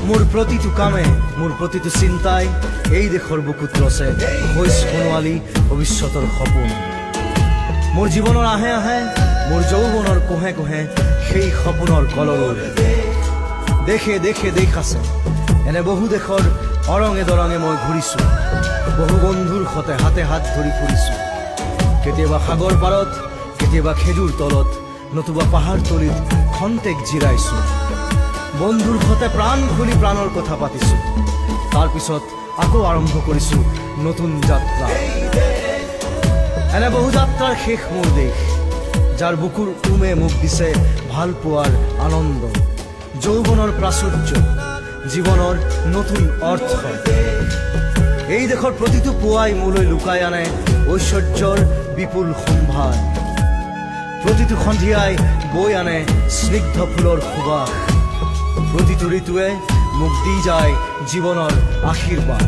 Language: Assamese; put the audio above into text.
মোৰ প্ৰতিটো কামে মোৰ প্ৰতিটো চিন্তাই এই দেশৰ বুকুত ৰচে হৈছ সোণোৱালী ভৱিষ্যতৰ সপোন। মোৰ জীৱনৰ আহে আহে মোৰ যৌৱনৰ কোহে কোহে সেই সপোনৰ কলৰৱ। দেশে দেশে দেশ আছে, এনে বহু দেশৰ অৰঙে দৰঙে মই ঘূৰিছোঁ। বহু বন্ধুৰ সতে হাতে হাত ধৰি ফুৰিছোঁ। কেতিয়াবা সাগৰ পাৰত, কেতিয়াবা খেজুৰ তলত, নতুবা পাহাৰ তলিত খন্তেক জিৰাইছোঁ। বন্ধুৰ সতে প্ৰাণ খুলি প্ৰাণৰ কথা পাতিছোঁ। তাৰপিছত আকৌ আৰম্ভ কৰিছোঁ নতুন যাত্ৰা। এনে বহু যাত্ৰাৰ শেষ মোৰ দেশ, যাৰ বুকুৰ উমে মোক দিছে ভাল পোৱাৰ আনন্দ, যৌৱনৰ প্ৰাচুৰ্য, জীৱনৰ নতুন অৰ্থ। এই দেশৰ প্ৰতিটো পুৱাই মোলৈ লুকাই আনে ঐশ্বৰ্যৰ বিপুল সম্ভাৰ। প্ৰতিটো সন্ধিয়াই বৈ আনে স্নিগ্ধ ফুলৰ সুবাস। প্ৰতিটো ঋতুৱে মোক দি যায় জীৱনৰ আশীৰ্বাদ।